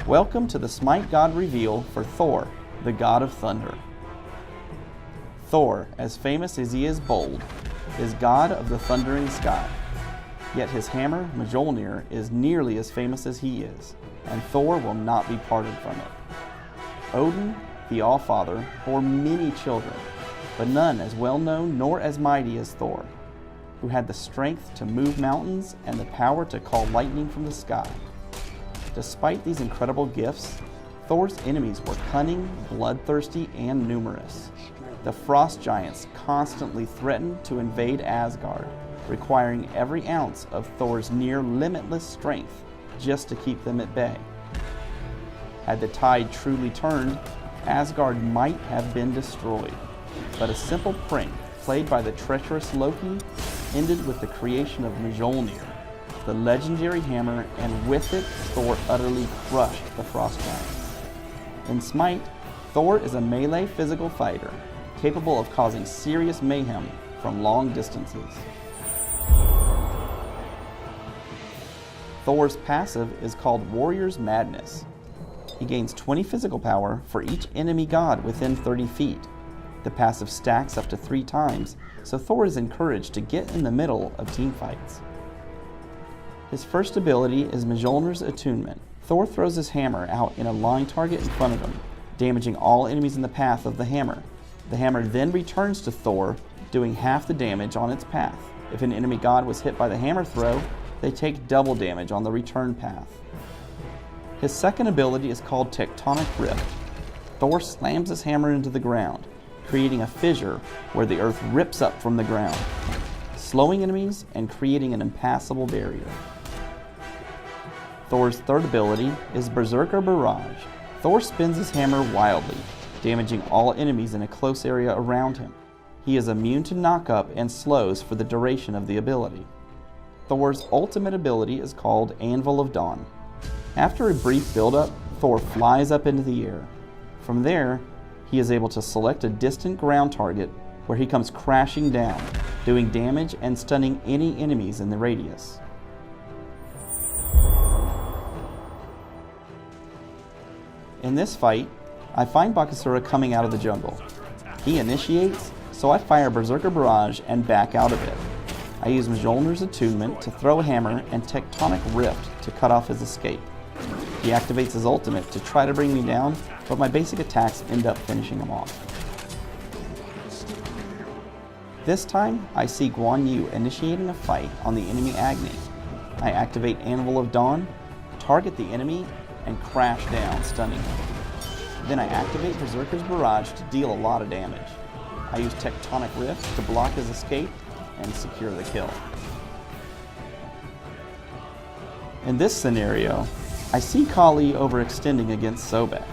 Welcome to the Smite God reveal for Thor, the god of thunder. Thor, as famous as he is bold, is god of the thundering sky. Yet his hammer, Mjolnir, is nearly as famous as he is, and Thor will not be parted from it. Odin, the All-Father, bore many children, but none as well known nor as mighty as Thor, who had the strength to move mountains and the power to call lightning from the sky. Despite these incredible gifts, Thor's enemies were cunning, bloodthirsty, and numerous. The frost giants constantly threatened to invade Asgard, requiring every ounce of Thor's near limitless strength just to keep them at bay. Had the tide truly turned, Asgard might have been destroyed, but a simple prank played by the treacherous Loki ended with the creation of Mjolnir, the legendary hammer, and with it, Thor utterly crushed the frost giants. In Smite, Thor is a melee physical fighter, capable of causing serious mayhem from long distances. Thor's passive is called Warrior's Madness. He gains 20 physical power for each enemy god within 30 feet. The passive stacks up to 3 times, so Thor is encouraged to get in the middle of team fights. His first ability is Mjolnir's Attunement. Thor throws his hammer out in a line target in front of him, damaging all enemies in the path of the hammer. The hammer then returns to Thor, doing half the damage on its path. If an enemy god was hit by the hammer throw, they take double damage on the return path. His second ability is called Tectonic Rift. Thor slams his hammer into the ground, creating a fissure where the earth rips up from the ground, slowing enemies and creating an impassable barrier. Thor's third ability is Berserker Barrage. Thor spins his hammer wildly, damaging all enemies in a close area around him. He is immune to knock-up and slows for the duration of the ability. Thor's ultimate ability is called Anvil of Dawn. After a brief build-up, Thor flies up into the air. From there, he is able to select a distant ground target where he comes crashing down, doing damage and stunning any enemies in the radius. In this fight, I find Bakasura coming out of the jungle. He initiates, so I fire Berserker Barrage and back out of it. I use Mjolnir's Attunement to throw a hammer and Tectonic Rift to cut off his escape. He activates his ultimate to try to bring me down, but my basic attacks end up finishing him off. This time, I see Guan Yu initiating a fight on the enemy Agni. I activate Anvil of Dawn, target the enemy, and crash down, stunning him. Then I activate Berserker's Barrage to deal a lot of damage. I use Tectonic Rift to block his escape and secure the kill. In this scenario, I see Kali overextending against Sobek.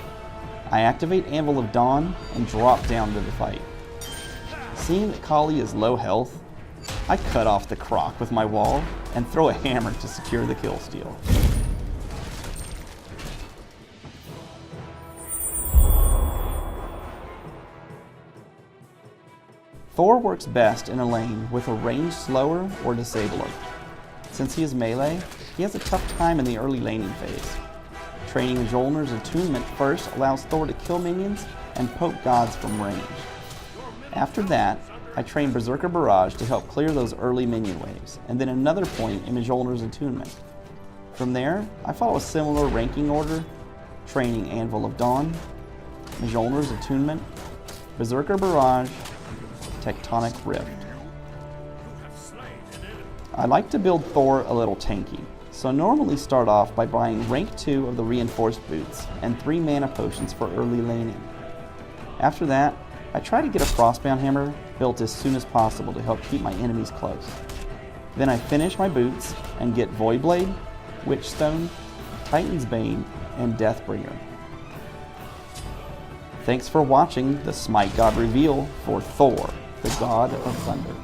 I activate Anvil of Dawn and drop down to the fight. Seeing that Kali is low health, I cut off the croc with my wall and throw a hammer to secure the kill steal. Thor works best in a lane with a ranged slower or disabler. Since he is melee, he has a tough time in the early laning phase. Training Mjolnir's Attunement first allows Thor to kill minions and poke gods from range. After that, I train Berserker Barrage to help clear those early minion waves, and then another point in Mjolnir's Attunement. From there, I follow a similar ranking order, training Anvil of Dawn, Mjolnir's Attunement, Berserker Barrage, Tectonic Rift. I like to build Thor a little tanky, so normally start off by buying rank 2 of the reinforced boots and 3 mana potions for early laning. After that, I try to get a Frostbound hammer built as soon as possible to help keep my enemies close. Then I finish my boots and get Voidblade, Witchstone, Titan's Bane, and Deathbringer. Thanks for watching the Smite God reveal for Thor, the god of thunder.